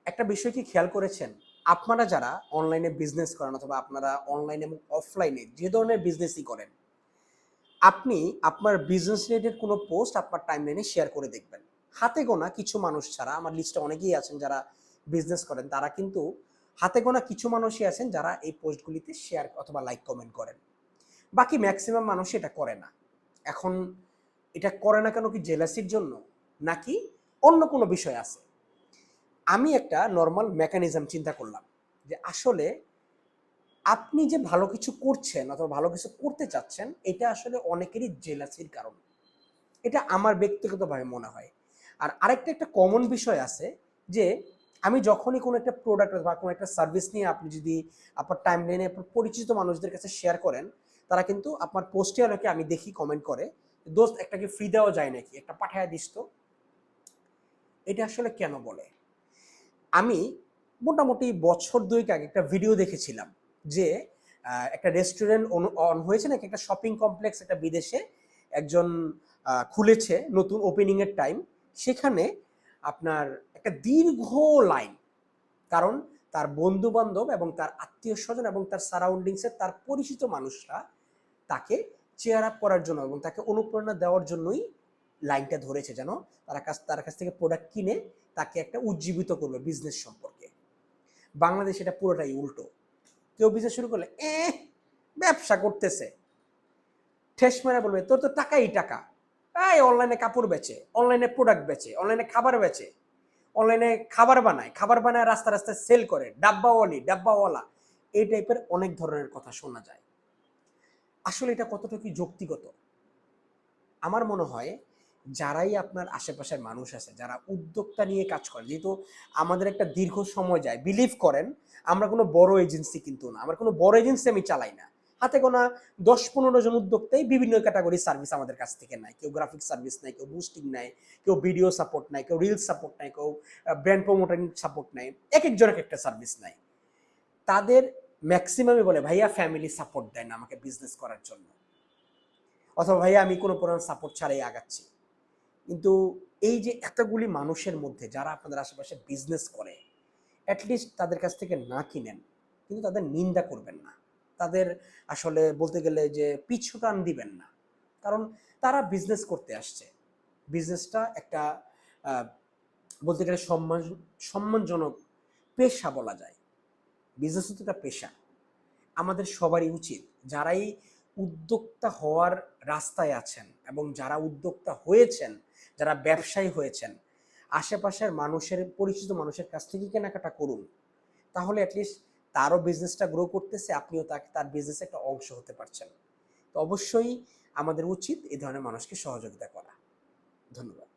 একটা বিষয় কি খেয়াল করেছেন? আপনারা যারা অনলাইনে বিজনেস করেন অথবা আপনারা অনলাইন এবং অফলাইনে যে ধরনের বিজনেসই করেন, আপনি আপনার বিজনেস রিলেটেড কোনো পোস্ট আপনার টাইমলাইনে শেয়ার করে দেখবেন। হাতে গোনা কিছু মানুষ ছাড়া আমার লিস্টে অনেকেই আছেন যারা বিজনেস করেন। তারা কিন্তু হাতে গোনা কিছু মানুষই আছেন যারা এই পোস্টগুলিতে শেয়ার অথবা লাইক কমেন্ট করেন। বাকি ম্যাক্সিমাম মানুষই এটা করে না। এখন এটা করে না কেন কি জেলাসির জন্য? নাকি অন্য কোনো বিষয় আছে? আমি একটা নরমাল মেকানিজম চিন্তা করলাম যে আসলে আপনি যে ভালো কিছু করছেন অথবা ভালো কিছু করতে চাচ্ছেন এটা আসলে অনেকেরই জেলাসির কারণ। এটা আমার ব্যক্তিগতভাবে মনে হয়। আর আরেকটা একটা কমন বিষয় আছে যে আমি যখনই কোনো একটা প্রোডাক্ট বা কোনো একটা সার্ভিস নিয়ে আপনি যদি আপনার টাইমলাইনে আপনার পরিচিত মানুষদের কাছে শেয়ার করেন, তারা কিন্তু আপনার পোস্টে অনেকে আমি দেখি কমেন্ট করে, "দোস্ত একটা কি ফ্রি দেওয়া যায় নাকি? একটা পাঠায়া দিস তো।" এটা আসলে কেন বলে? আমি মোটামুটি বছর ২ আগে একটা ভিডিও দেখেছিলাম যে একটা রেস্টুরেন্ট অন হয়েছে নাকি একটা শপিং কমপ্লেক্স একটা বিদেশে একজন খুলেছে নতুন ওপেনিং এর টাইম। সেখানে আপনার একটা দীর্ঘ লাইন। কারণ তার বন্ধু-বান্ধব এবং তার আত্মীয়স্বজন এবং তার সারাউন্ডিংস এর তার পরিচিত মানুষরা তাকে চেয়ার আপ করার জন্য এবং তাকে অনুপ্রেরণা দেওয়ার জন্যই লাইনটা ধরেছে যেন তার কাছ থেকে প্রোডাক্ট কিনে তাকে একটা উজ্জীবিত করবে বিজনেস সম্পর্কে। বাংলাদেশে এটা পুরোটাই উল্টো। কেউ বিজনেস শুরু করলে ব্যবসা করতেছে, ঠেস মেরে বলবে তোর তো টাকাই টাকা। এই অনলাইনে কাপড় বেচে, অনলাইনে প্রোডাক্ট বেচে, অনলাইনে খাবার বেচে, অনলাইনে খাবার বানায় রাস্তা রাস্তায় সেল করে, ডাব্বাওয়ালা। এই টাইপের অনেক ধরনের কথা শোনা যায়। আসলে এটা কতটুকু যৌক্তিগত? আমার মনে হয় যারাই আপনার আশেপাশের মানুষ আছে, যারা উদ্যোক্তা নিয়ে কাজ করে, যেহেতু আমাদের একটা দীর্ঘ সময় যায়, বিলিভ করেন আমরা কোনো বড় এজেন্সি কিন্তু না, আমার কোনো বড় এজেন্সি আমি চালাই না। হাতে গোনা ১০-১৫ জন উদ্যোক্তাই বিভিন্ন ক্যাটাগরির সার্ভিস আমাদের কাছ থেকে নেয়। কেউ গ্রাফিক সার্ভিস নেয়, কেউ বুস্টিং নেয়, কেউ ভিডিও সাপোর্ট নেয়, কেউ রিলস সাপোর্ট নেয়, কেউ ব্র্যান্ড প্রমোটিং সাপোর্ট নেয়। একেকজন একেকটা সার্ভিস নেয়। তাদের ম্যাক্সিমামই বলে ভাইয়া ফ্যামিলি সাপোর্ট দেয় না আমাকে বিজনেস করার জন্য। অথবা ভাইয়া আমি কোনো পরিমাণ সাপোর্ট ছাড়াই আগাচ্ছি। কিন্তু এই যে এতগুলি মানুষের মধ্যে যারা আপনাদের আশেপাশে বিজনেস করে, অ্যাটলিস্ট তাদের কাছ থেকে না কিনেন, কিন্তু তাদের নিন্দা করবেন না। তাদের আসলে বলতে গেলে যে পিছু টান দিবেন না। কারণ তারা বিজনেস করতে আসছে। বিজনেসটা একটা আ বলতে গেলে সম্মানজনক পেশা বলা যায়। বিজনেস হচ্ছে একটা পেশা। আমাদের সবারই উচিত যারাই উদ্যোক্তা হওয়ার রাস্তায় আছেন এবং যারা উদ্যোক্তা হয়েছেন, যারা ব্যবসায়ী হয়েছেন, আশেপাশের মানুষের পরিচিত মানুষের কাছ থেকে কেনাকাটা করুন। তাহলে অ্যাটলিস্ট তারও বিজনেসটা গ্রো করতেছে, আপনিও তার বিজনেসে একটা অংশ হতে পারছেন। তো অবশ্যই আমাদের উচিত এই ধরনের মানুষকে সহযোগিতা করা। ধন্যবাদ।